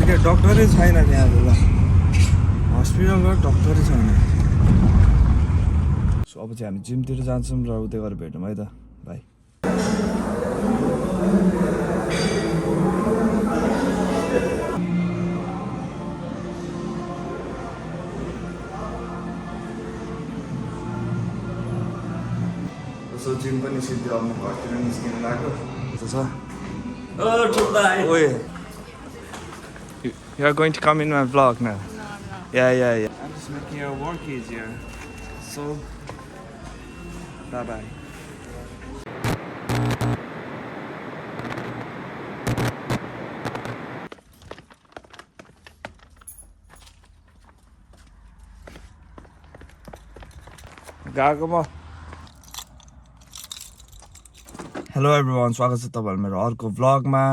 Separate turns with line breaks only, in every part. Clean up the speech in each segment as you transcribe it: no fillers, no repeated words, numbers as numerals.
के डक्टरै छैन त्यहाँ ल हस्पिटलमा डक्टरै छैन सो अब चाहिँ हामी जिमतिर जान्छौँ र उतै गएर भेटौँ है त बाई सो जिम पनि सिधै अब म घरतिर निस्किन लाग्यो छ You are going to come in my vlog now. Yeah. I'm just making your work easier. So, bye. गएको म हेलो एभ्रिवान स्वागत छ तपाईहरु मेरो अर्को भ्लगमा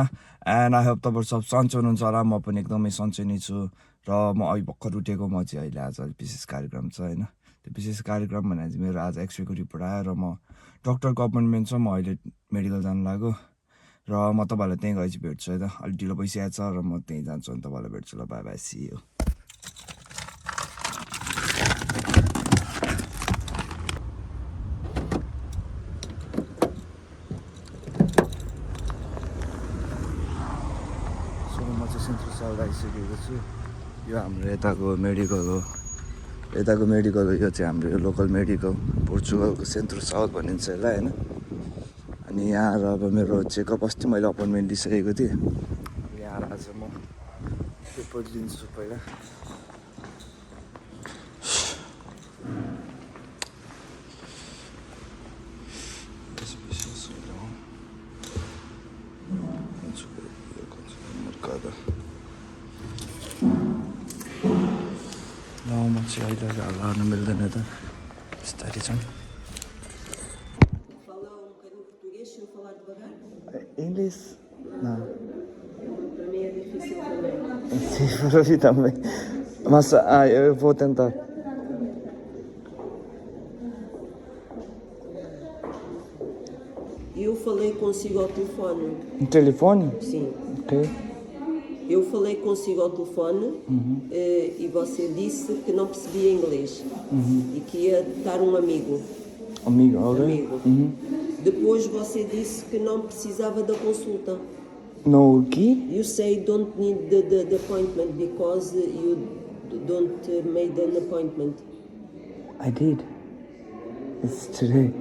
एन्ड आई होप तपाईहरु सब सन्चै हुनुहुन्छ होला म पनि एकदमै सन्चै नै छु र म अहिले भर्खर उठेको म चाहिँ अहिले आज विशेष कार्यक्रम छ हैन त्यो विशेष कार्यक्रम भने चाहिँ मेरो आज एक्सरेको रिपोर्ट आयो र म डाक्टरको अपॉइन्टमेन्ट छ म अहिले मेडिकल जान लाग्यो र म तपाईहरुलाई त्यही गएपछि भेट्छु है त अलि ढिलो भइसकेको छ र म त्यही जान्छु अनि तपाईहरुलाई भेट्छु ल बाइ बाइ सी यू आइसकेको छु यो हाम्रो यताको मेडिकल हो यो चाहिँ हाम्रो यो लोकल मेडिकल पोर्चुगलको सेन्ट्रल साउथ भनिन्छ यसलाई हैन अनि यहाँ र अब मेरो चेकअप अस्ति मैले अपॉइन्टमेन्ट लिइसकेको थिएँ यहाँ आज म पेपर लिन्छु पहिला अहिले हल्लाउनु मिल्दैन त बिस्तारै छन् Inglês? Não.
Para mim é difícil também.
Sim, para mim também. Mas eu vou tentar.
Eu falei consigo ao telefone.
No telefone?
Sim.
Ok.
Eu falei consigo ao telefone e você disse que não percebia inglês e que ia dar um amigo.
Amigo, ok.
Amigo. Depois você disse que não precisava da consulta.
No quê?
You say don't need the appointment because you don't made an appointment.
I did. It's today.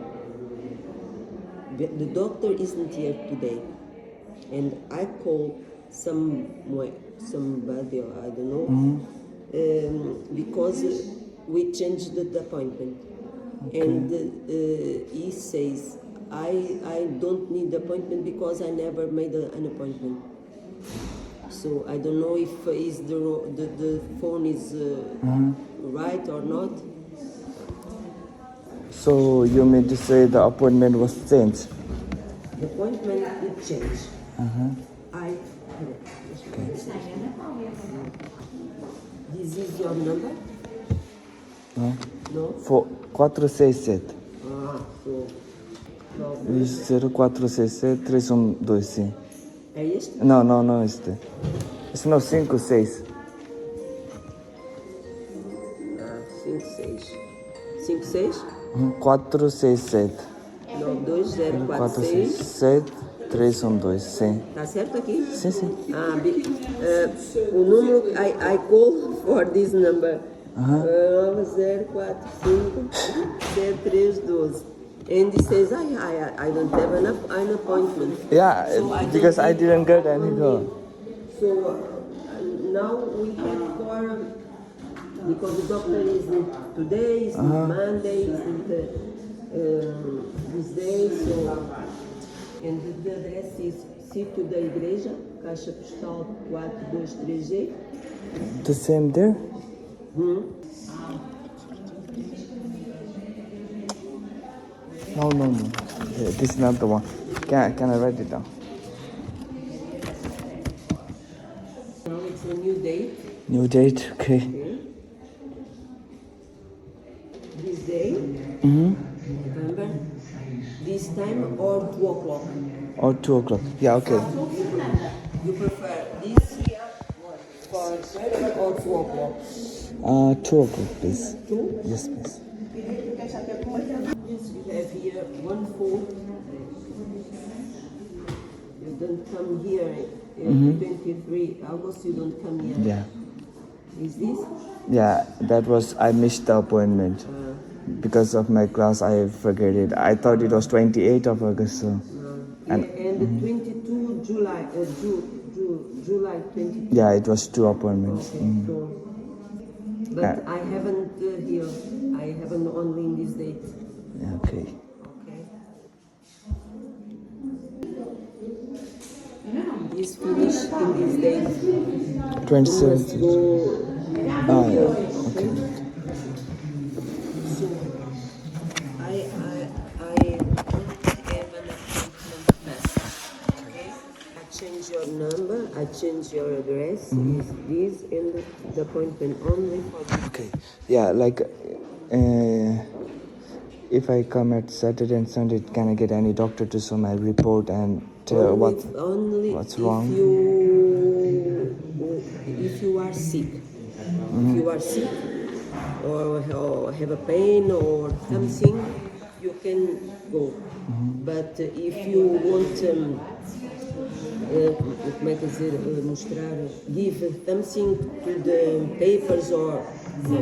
The doctor isn't here today, and I called somebody, I don't know, because we changed the appointment, okay. And he says I don't need the appointment because I never made an appointment. So I don't know if the phone is right or not.
So you mean to say the appointment was changed?
The appointment did change.
Okay.
This is your number?
No.
No?
467.
So...
Isso 0467 312, sim.
É este?
Não este. Esse não, 56.
56. 56?
467.
Não, 2046.
467 312, sim.
Tá certo aqui?
Sim.
O número, I call for this number. 9045 7312. And he says, I don't have an appointment.
Yeah, so because I didn't get any call.
So now we have for, because the doctor isn't today, isn't Monday, isn't this day, so, and the address is Sítio da Igreja, Caixa Postal 423G.
The same there? No. Yeah, this is not the one. Can I write it down?
Now it's a new date.
New date, okay.
This day, November, this time or 2 o'clock.
Or 2 o'clock. Yeah, okay.
You prefer this here for 7 or 2 o'clock?
2 o'clock, please.
2?
Yes, please.
Yes, you have here 1/4. You don't come here. 23 August, you don't come here.
Yeah.
Is this?
Yeah, that was, I missed the appointment. Because of my class, I forget it. I thought it was 28th of August, so.
And 22 July, July 22.
Yeah, it was 2 appointments.
Okay, so, but I haven't here. I haven't only in this date.
Yeah, okay.
Okay. This finish in this date.
27th.
Must go.
Yeah, okay.
So I don't have an appointment fast. Okay. I change your number. I change your address. Is this and the appointment only for this?
Okay. Yeah, like, if I come at Saturday and Sunday, can I get any doctor to show my report and tell what's wrong?
If you are sick, if you are sick or have a pain or something, you can go. But if you want como é que dizer, mostrar, give something to the papers or no,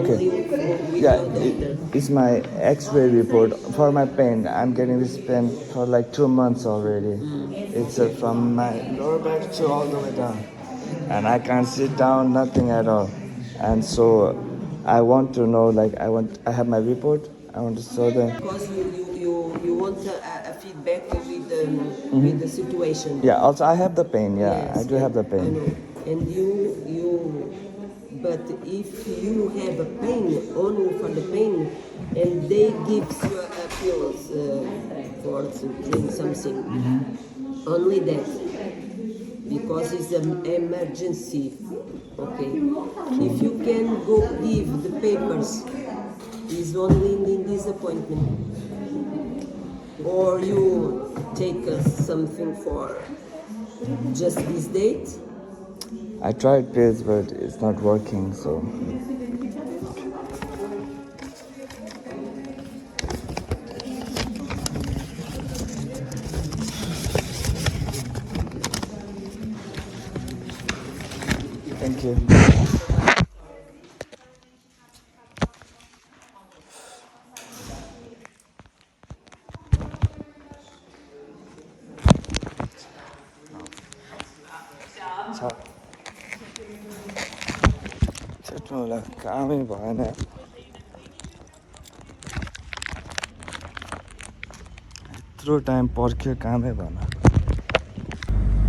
Okay.
with
Yeah,
your doctor.
it's my X-ray report for my pain. I'm getting this pain for like 2 months already. It's from my lower back to all the way down, and I can't sit down, nothing at all. And so, I want to know, like, I have my report. I want to show them.
Because you want a feedback with the situation.
Yeah. Also, I have the pain. Yeah,
Yes,
I do have the
I
pain.
know. And but if you have a pain, only for the pain, and they give you a pills for to drink something, only that, because it's an emergency. Okay. If you can go give the papers, is only in this appointment, or you take something for just this date.
I tried pills, but it's not working. So. Thank you. मलाई कामै भएन यत्रो time पर्ख्यो कामै भएन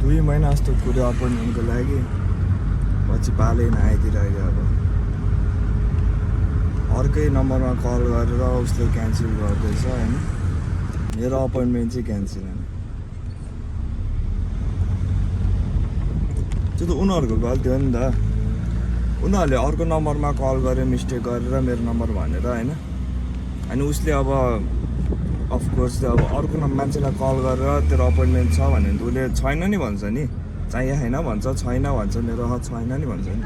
2 महिना जस्तो कुरो अपोइन्टमेन्टको लागि पछि पालै नआइदिरहेको अब अर्कै नम्बरमा कल गरेर उसले क्यान्सल गर्दैछ हैन मेरो अपोइन्टमेन्ट चाहिँ क्यान्सल हैन त्यो त उनीहरूको गल्ती हो नि त उनीहरूले अर्को नम्बरमा कल गरे मिस्टेक गरेर मेरो नम्बर भनेर हैन अनि उसले अब अफकोर्स अब अर्को मान्छेलाई कल गरेर तेरो अपोइन्टमेन्ट छ भने उसले छैन नि भन्छ नि चाहिए हैन भन्छ छैन भन्छ मेरो छैन नि भन्छ नि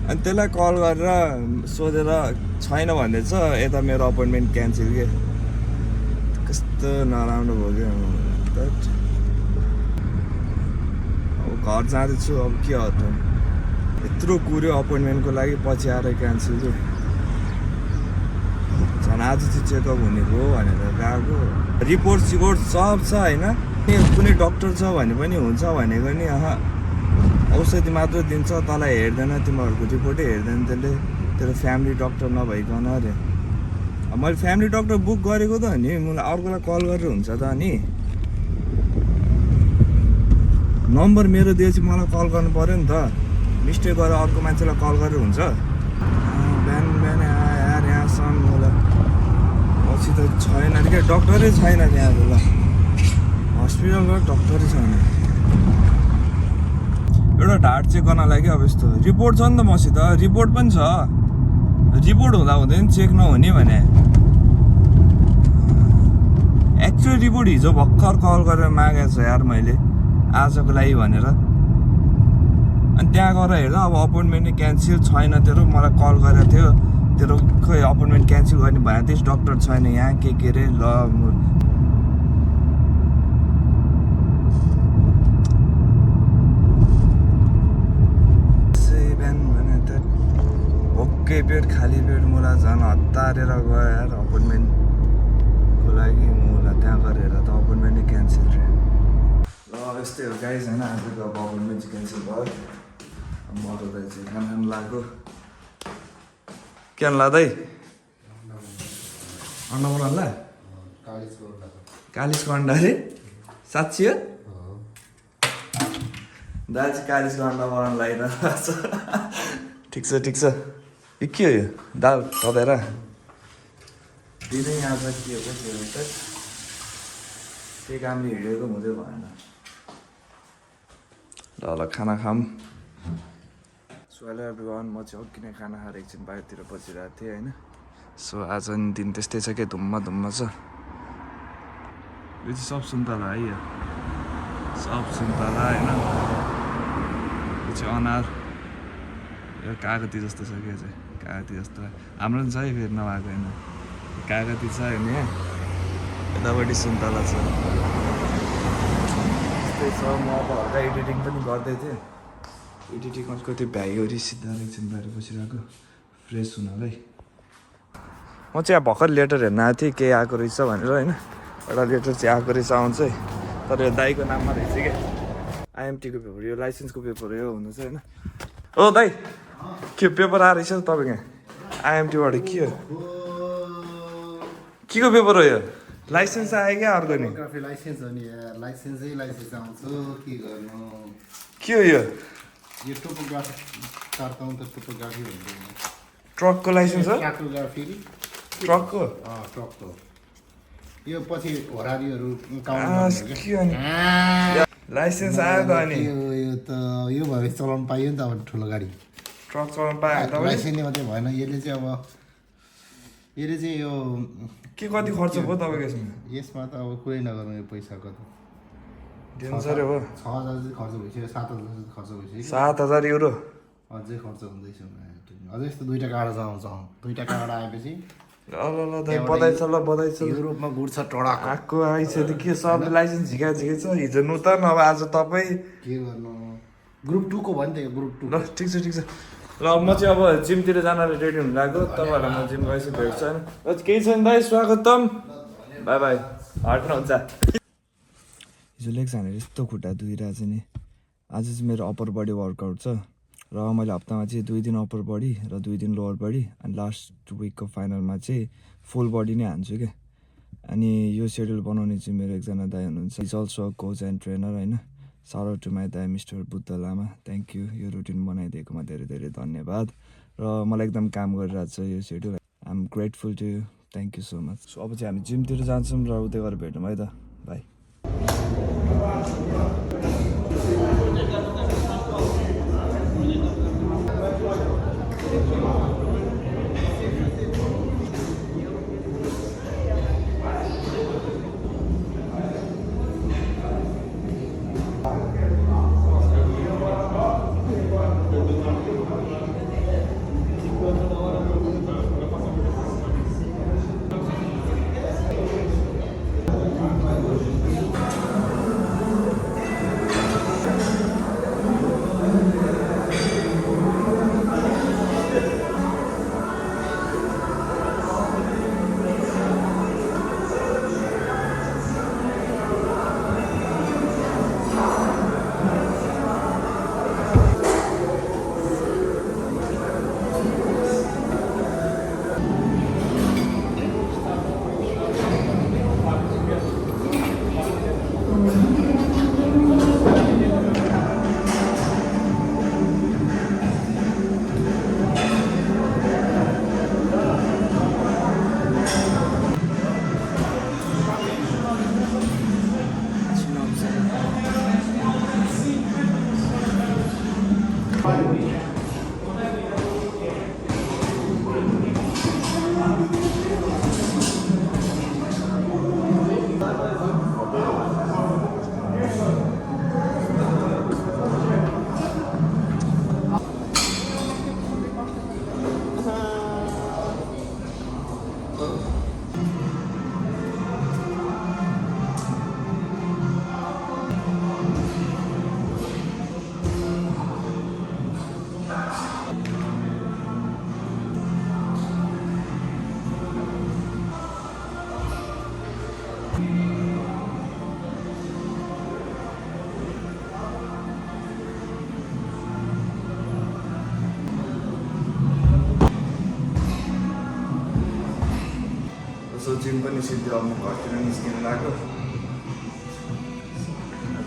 अनि त्यसलाई कल गरेर सोधेर छैन भन्दैछ यता मेरो अपोइन्टमेन्ट क्यान्सल के कस्तो नराम्रो भयो के अब घर जाँदैछु अब के हो त यत्रो कुर्यो अपोइन्टमेन्टको लागि पछि आएर क्यान्सल चाहिँ झन् आज चाहिँ चेकअप हुने भयो भनेर गएको रिपोर्ट सब छ हैन कुनै डक्टर छ भने पनि हुन्छ भनेको नि औषधि मात्र दिन्छ तँलाई हेर्दैन तिमीहरूको रिपोर्टै हेर्दैन त्यसले तेरो फ्यामिली डक्टर नभइकन अरे मैले फ्यामिली डक्टर बुक गरेको त नि मलाई अर्कोलाई कल गरेर हुन्छ त नि नम्बर मेरो दिएपछि मलाई कल गर्नु पर्यो नि त मिस्टेक गरेर अर्को मान्छेलाई कल गरेर हुन्छ बिहान बिहान यार यहाँसम्म होला पछि त छैन अरे क्या डक्टरै छैन त्यहाँ ल हस्पिटलमा डक्टरै छैन एउटा ढाड चेक गर्न लागि अब यस्तो रिपोर्ट छ नि त मसित रिपोर्ट पनि छ रिपोर्ट हुँदा हुँदैन चेक नहुने भने एक्चुअल रिपोर्ट हिजो भर्खर कल गरेर मागेको छ यार मैले आजको लागि भनेर अनि त्यहाँ गएर हेर्दा अब अपोइन्टमेन्ट नै क्यान्सल छैन तेरो मलाई कल गरेको थियो तेरो खोइ अपोइन्टमेन्ट क्यान्सल गर्ने भएन त्यस डक्टर छैन यहाँ के अरे ल भोकै पेट खाली पेट मलाई झन् हतारेर गयो यार अपोइन्टमेन्टको लागि मलाई त्यहाँ गरेर त अपोइन्टमेन्टै क्यान्सल रे ल यस्तै हो गाइज होइन आजको अब अपोइन्टमेन्ट चाहिँ क्यान्सल भयो म त चाहिँ खाना खानु लाग्यो के खानु लाग्दै अन्डा बनाउला कालिसको अन्डा अरे साँच्ची हो दाजु चाहिँ कालिसको अन्डा बनाउनु लागिरहेको छ ठिक छ यो के हो यो दाल तताएर दिनै आज के हो के हो त त्यही कामले हिँडेको हुँदै भएन ल खाना खाऊँ सो हेलो एभ्रिवान म चाहिँ अघि नै खाना खाएर एकछिन बाहिरतिर बसिरहेको थिएँ होइन सो आज नि दिन त्यस्तै छ क्या धुम्म छ यो चाहिँ सब सुन्तला है यो सब सुन्तला होइन यो चाहिँ अनार यो कागती जस्तो छ क्या चाहिँ कागती जस्तो हाम्रो पनि छ है फेरि नभएको होइन कागती छ होइन यहाँ यतापट्टि सुन्तला छ त्यस्तै छ म अब हल्का एडिटिङ पनि गर्दै थिएँ एडिटिङ कति भ्याइवरी सिधा एकछिन बाहिर बसिरहेको फ्रेस हुनलाई म चाहिँ यहाँ भर्खर लेटर हेर्न आएको थिएँ केही आएको रहेछ भनेर होइन एउटा लेटर चाहिँ आएको रहेछ आउँछ है तर यो दाईको नाममा रहेछ क्या आइएमटीको पेपर यो लाइसेन्सको पेपर यो हुनु चाहिँ होइन ओ दाई के पेपर आएर रहेछ तपाईँको आइएमटीबाट के हो के को पेपर हो यो लाइसेन्स आयो क्या अर्को नि
लाइसेन्स हो नि लाइसेन्स आउँछ के गर्नु
के हो यो
टोपोग्राफी काट्दा त टोपोग्राफी भन्छ
ट्रकको लाइसेन्स हो
कार्टोग्राफी
ट्रकको
ट्रकको यो पछि होरारीहरू
के हो नि लाइसेन्स आयो त अनि
यो त यो भए चलाउनु पाइयो नि त अब ठुलो गाडी
ट्रक चलाउनु पायो भने
लाइसेन्सले मात्रै भएन यसले चाहिँ यो
के कति खर्च भयो तपाईँको
यसमा त अब कुरै नगरौँ यो पैसाको त
डेन्जर हो
6,000 चाहिँ खर्च भइसक्यो 7,000 खर्च भइसक्यो
7,000 युरो
अझै खर्च हुँदैछ अझै यस्तो दुईवटा काँडा आउँछ दुईवटा काँडा आएपछि
ल दाइ बधाई छ
युरोपमा गुड्छ टडा
आएको आइछ त के सब लाइसेन्स झिका छ हिजो नूतन अब आज तपाईँ
के गर्नु ग्रुप 2 को भयो नि त यो ग्रुप 2
ल ठिक छ ल म चाहिँ अब जिमतिर जानलाई रेडी हुनु लाग्यो तपाईँहरूलाई म जिम गएपछि भेट्छु होइन र केही छैन दाइ स्वागतम बाई हट्नुहुन्छ हिजो लेग्स हानेर यस्तो खुट्टा दुइरहेको छ नि आज चाहिँ मेरो अप्पर बडी वर्कआउट छ र मैले हप्तामा चाहिँ 2 दिन अप्पर बडी र 2 दिन लोवर बडी अनि लास्ट विकको फाइनलमा चाहिँ फुल बडी नै हान्छु क्या अनि यो सेड्युल बनाउने चाहिँ मेरो एकजना दाइ हुनुहुन्छ is also coach and trainer होइन साउट आउट टु माई दाइ mister Buddha Lama thank you यो रुटिन बनाइदिएकोमा धेरै धेरै धन्यवाद र मलाई एकदम काम गरिरहेको छ यो schedule I am grateful to you thank you so much so अब चाहिँ हामी जिमतिर जान्छौँ र उतै गएर भेटौँ है त बाई जिम पनि सिद्धि अब म घरतिर निस्किन लाग्यो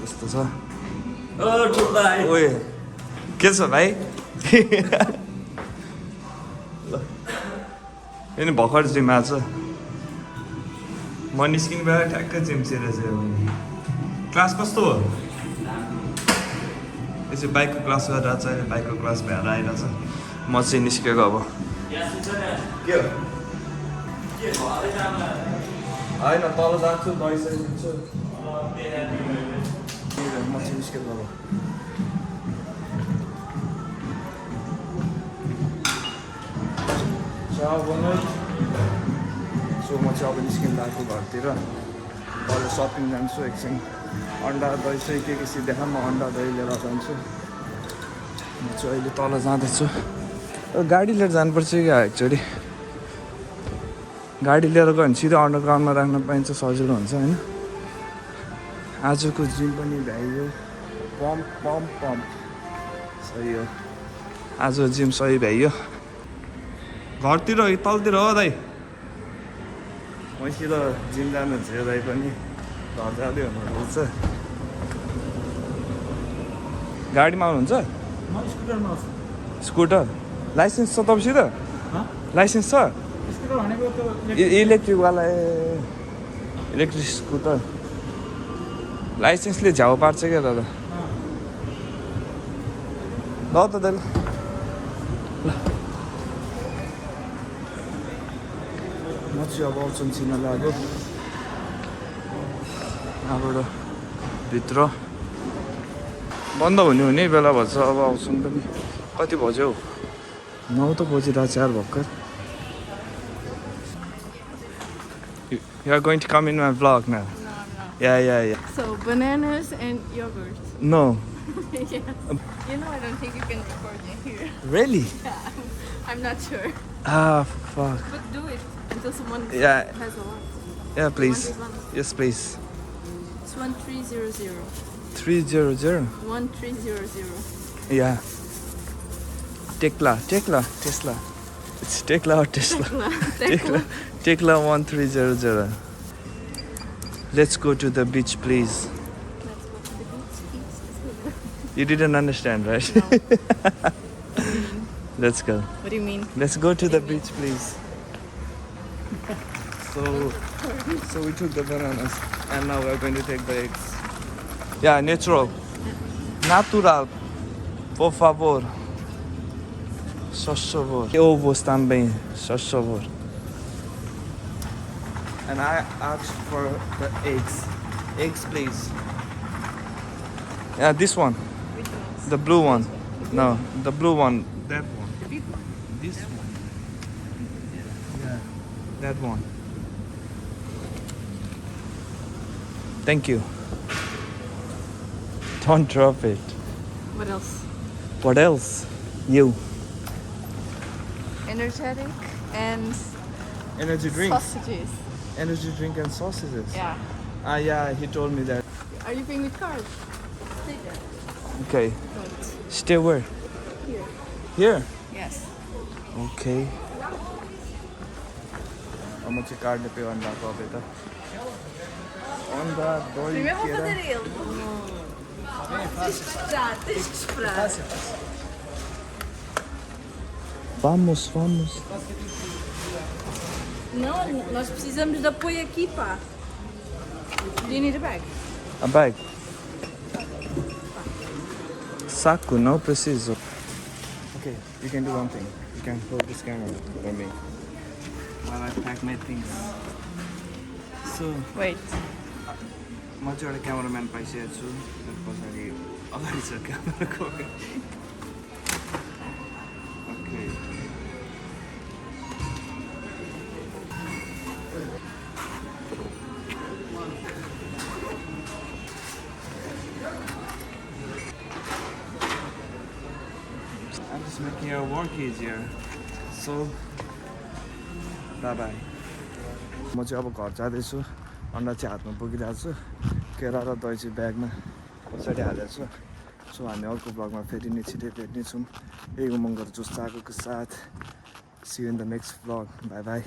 कस्तो छ ओए के छ भाइ अनि भर्खर जिम आएको छ म निस्किनु बेला ठ्याक्कै जिम छिरेछ क्लास कस्तो हो यसो बाइकको क्लास गरेर चाहिँ अहिले बाइकको क्लास भएर आइरहेछ म चाहिँ निस्केको अब के हो होइन तल जान्छु दहीसही लिन्छु म चाहिँ निस्केको अब सो म चाहिँ अब निस्किनु लाग्छु घरतिर तल सपिङ जान्छु एकछिन अन्डा दही सही के सिधै म अन्डा दही लिएर जान्छु म चाहिँ अहिले तल जाँदैछु गाडी लिएर जानुपर्छ क्या एकचोटि गाडी लिएर गयो भने सिधै अन्डरग्राउन्डमा राख्न पाइन्छ सजिलो हुन्छ होइन आजको जिम पनि भ्याइयो पम्प सही हो आजको जिम सही भ्याइयो घरतिर तलतिर हो दाइ मैसित जिम जानुहुन्छ यो दाइ पनि घर जाँदै हुनुहुन्छ गाडीमा आउनुहुन्छ स्कुटर लाइसेन्स छ तपाईँसित लाइसेन्स छ इलेक्ट्रिकवाला इलेक्ट्रिक स्कुटर लाइसेन्सले झ्याउ पार्छ क्या दादा ल त दाइ ल म चाहिँ अब आउँछु चिन्न लाग्यो यहाँबाट भित्र बन्द हुने बेला भन्छ अब आउँछौँ पनि कति बज्यो 9 त बजिरहेको छ यार भर्खर You are going to come in my vlog now?
No, I'm not.
Yeah.
So, bananas and yogurt.
No.
Yes. You know, I don't think you can record me here.
Really?
Yeah, I'm not sure.
Ah, fuck.
But do it until someone
Yeah.
has a lot.
Yeah, please.
One.
Yes, please.
It's 1300.
300?
1300.
Yeah. Tesla. It's Tesla or Tesla? Tesla 1300. Let's go to the beach, please.
Let's go to the beach.
You didn't understand, right?
No.
Let's go.
What do you mean?
Let's go to the beach, please. So we took the bananas and now we're going to take the eggs. Yeah, natural. Por favor. Só favor. Ovos também. Só favor. And I asked for the eggs. Eggs, please. Yeah, this one.
Which ones?
The blue one. No, the blue one. That one.
The big one.
This one. Yeah, that one. Thank you. Don't drop it.
What else?
What else? You.
Energetic and
Energy drink.
sausages.
Energy drink and sausages.
Yeah.
Ah, yeah, he told me that.
Are you paying with card? Stay there.
Okay.
Don't.
Stay where?
Here.
Here?
Yes.
Okay. I'm going to card the pay on that beta. On that boy.
Primeiro vou fazer ele. Tens que esperar, tens que esperar.
Vamos.
Não, nós precisamos de apoio aqui, pá. Do you need a bag?
A bag. Saco, não preciso. Okay, you can do one thing. You can hold this camera for me while I pack my things. So,
Wait.
म चाहिँ एउटा cameraman पाइसकेको छु पछाडि अगाडि छ क्यामेराको okay I'm just making your work easier. So, bye. म चाहिँ अब घर जाँदैछु अन्डा चाहिँ हातमा बोकिरहेको छु केरा र दही चाहिँ ब्यागमा पछाडि हालेको छु सो हामी अर्को ब्लगमा फेरि नै छिटै भेट्नेछौँ यही उमङ्ग र जोस चाहको साथ see you in the next blog by